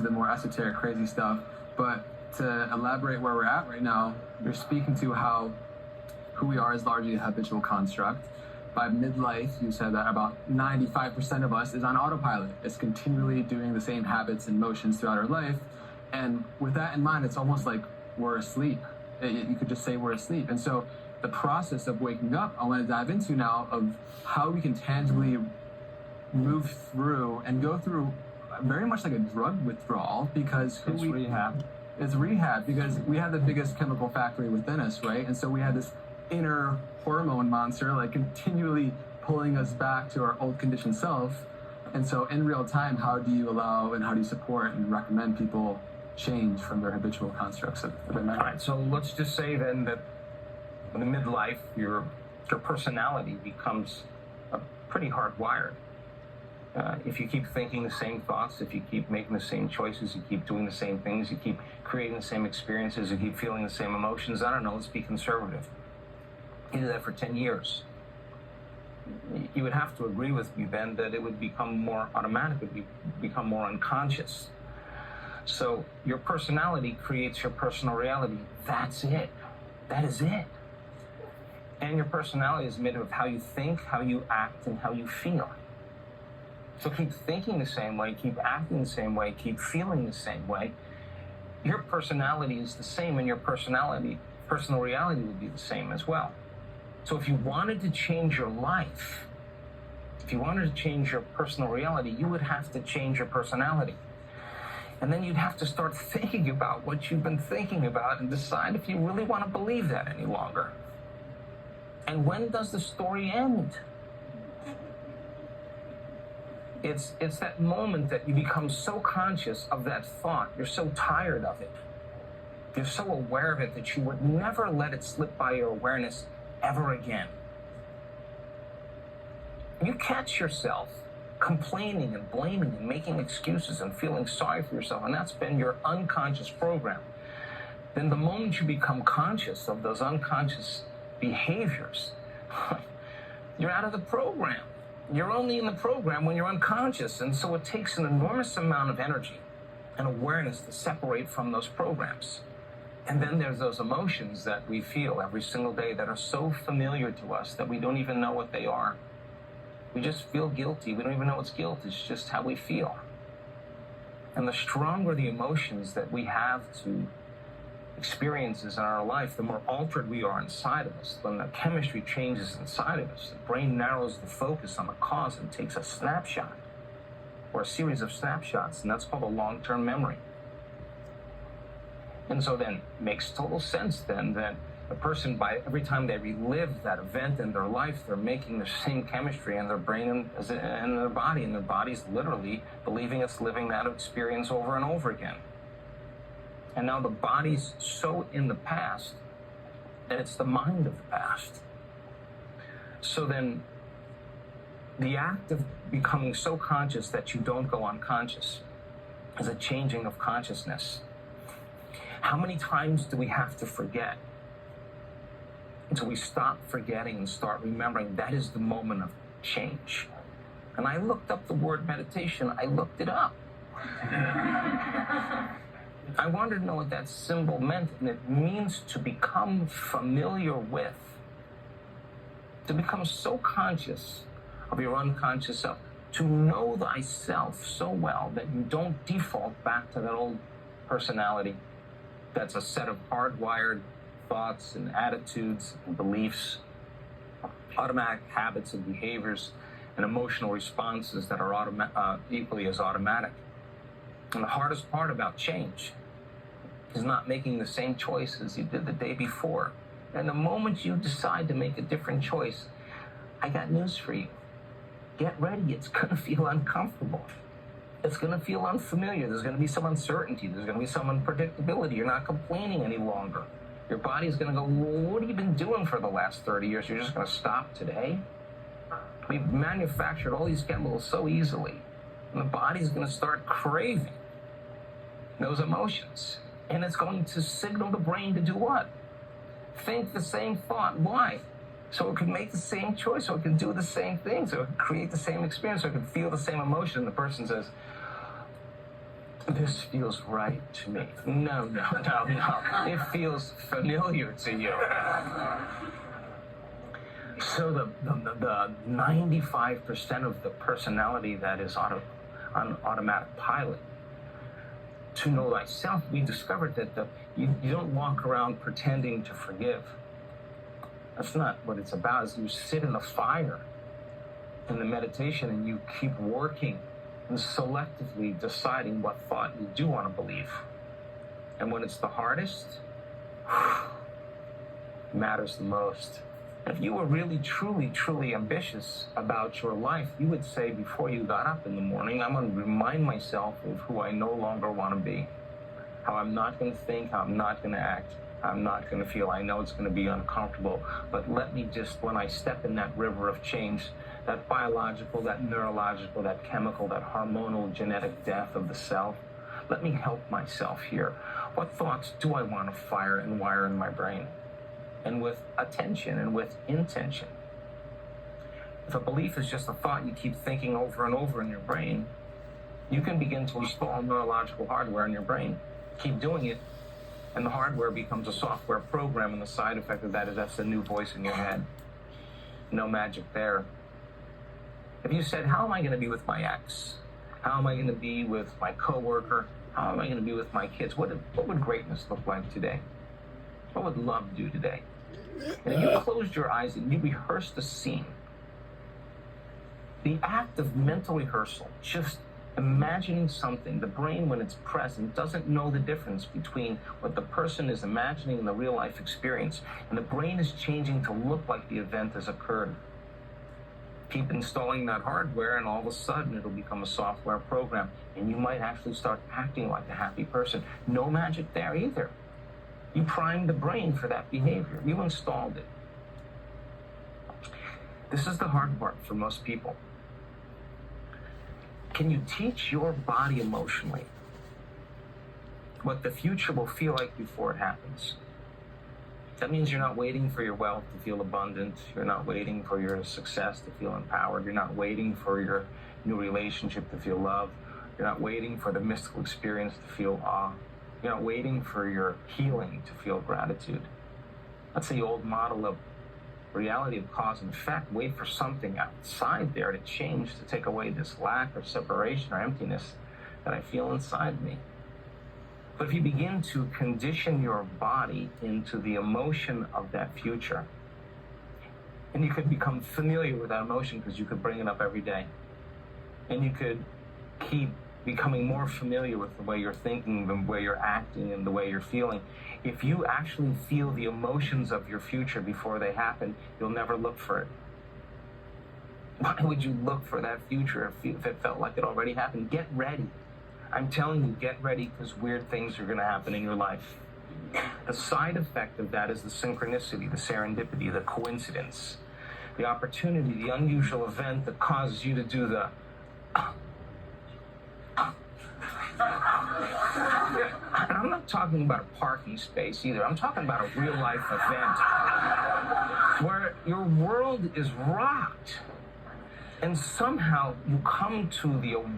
into the more esoteric, crazy stuff. But to elaborate where we're at right now, you're speaking to how who we are is largely a habitual construct. By midlife, you said that about 95% of us is on autopilot. It's continually doing the same habits and motions throughout our life. And with that in mind, it's almost like we're asleep. You could just say we're asleep. And so the process of waking up, I want to dive into now of how we can tangibly move through and go through very much like a drug withdrawal, because It's rehab. It's rehab, because we have the biggest chemical factory within us, right? And so we have this inner hormone monster like continually pulling us back to our old conditioned self. And so in real time, how do you allow and how do you support and recommend people change from their habitual constructs of their memory? All right, so let's just say then that in the midlife, your personality becomes pretty hardwired. If you keep thinking the same thoughts, if you keep making the same choices, you keep doing the same things, you keep creating the same experiences, you keep feeling the same emotions, I don't know, let's be conservative. You do that for 10 years. You would have to agree with me then that it would become more automatic, it would become more unconscious. So your personality creates your personal reality. That's it. That is it. And your personality is made of how you think, how you act, and how you feel. So keep thinking the same way, keep acting the same way, keep feeling the same way. Your personality is the same, and your personal reality will be the same as well. So if you wanted to change your life, if you wanted to change your personal reality, you would have to change your personality. And then you'd have to start thinking about what you've been thinking about and decide if you really want to believe that any longer. And when does the story end? It's that moment that you become so conscious of that thought, you're so tired of it, you're so aware of it that you would never let it slip by your awareness ever again. You catch yourself complaining and blaming and making excuses and feeling sorry for yourself, and that's been your unconscious program. Then the moment you become conscious of those unconscious behaviors, you're out of the program. You're only in the program when you're unconscious, and so it takes an enormous amount of energy and awareness to separate from those programs. And then there's those emotions that we feel every single day that are so familiar to us that we don't even know what they are. We just feel guilty. We don't even know it's guilt. It's just how we feel. And the stronger the emotions that we have to experiences in our life, the more altered we are inside of us. When the chemistry changes inside of us, the brain narrows the focus on the cause and takes a snapshot or a series of snapshots, and that's called a long-term memory. And so then it makes total sense then that a person, by every time they relive that event in their life, they're making the same chemistry in their brain and their body, and their body's literally believing it's living that experience over and over again. And now the body's so in the past that it's the mind of the past. So then the act of becoming so conscious that you don't go unconscious is a changing of consciousness. How many times do we have to forget until we stop forgetting and start remembering? That is the moment of change. And I looked up the word meditation. I looked it up. I wanted to know what that symbol meant, and it means to become familiar with. To become so conscious of your unconscious self. To know thyself so well that you don't default back to that old personality. That's a set of hardwired thoughts and attitudes and beliefs, automatic habits and behaviors, and emotional responses that are equally as automatic. And the hardest part about change is not making the same choices you did the day before. And the moment you decide to make a different choice, I got news for you. Get ready, it's gonna feel uncomfortable. It's gonna feel unfamiliar. There's gonna be some uncertainty. There's gonna be some unpredictability. You're not complaining any longer. Your body's gonna go, well, what have you been doing for the last 30 years? You're just gonna stop today? We've manufactured all these chemicals so easily. And the body's gonna start craving those emotions. And it's going to signal the brain to do what? Think the same thought. Why? So it can make the same choice, so it can do the same thing, so it can create the same experience, so it can feel the same emotion. And the person says, this feels right to me. No. It feels familiar to you. So the 95% of the personality that is on automatic pilot, to know thyself, we discovered that you don't walk around pretending to forgive. That's not what it's about. Is you sit in the fire in the meditation and you keep working and selectively deciding what thought you do want to believe. And when it's the hardest, it matters the most. If you were really, truly ambitious about your life, you would say before you got up in the morning, I'm going to remind myself of who I no longer want to be, how I'm not going to think, how I'm not going to act, how I'm not going to feel. I know it's going to be uncomfortable, but let me just, when I step in that river of change, that biological, that neurological, that chemical, that hormonal genetic death of the self, let me help myself here. What thoughts do I want to fire and wire in my brain? And with attention and with intention. If a belief is just a thought you keep thinking over and over in your brain, you can begin to install neurological hardware in your brain. Keep doing it, and the hardware becomes a software program, and the side effect of that is that's the new voice in your head. No magic there. If you said, how am I going to be with my ex? How am I going to be with my coworker? How am I going to be with my kids? What would greatness look like today? What would love do today? And if you closed your eyes and you rehearsed the scene, the act of mental rehearsal, just imagining something, the brain when it's present doesn't know the difference between what the person is imagining and the real life experience. And the brain is changing to look like the event has occurred. Keep installing that hardware and all of a sudden it'll become a software program and you might actually start acting like a happy person. No magic there either. You primed the brain for that behavior. You installed it. This is the hard part for most people. Can you teach your body emotionally what the future will feel like before it happens? That means you're not waiting for your wealth to feel abundant. You're not waiting for your success to feel empowered. You're not waiting for your new relationship to feel love. You're not waiting for the mystical experience to feel awe. You're not waiting for your healing to feel gratitude. That's the old model of reality of cause and effect. Wait for something outside there to change, to take away this lack or separation or emptiness that I feel inside me. But if you begin to condition your body into the emotion of that future, and you could become familiar with that emotion because you could bring it up every day, and you could keep becoming more familiar with the way you're thinking, the way you're acting, and the way you're feeling. If you actually feel the emotions of your future before they happen, you'll never look for it. Why would you look for that future if it felt like it already happened? Get ready. I'm telling you, get ready, because weird things are going to happen in your life. The side effect of that is the synchronicity, the serendipity, the coincidence, the opportunity, the unusual event that causes you to do the and I'm not talking about a parking space either. I'm talking about a real life event where your world is rocked and somehow you come to the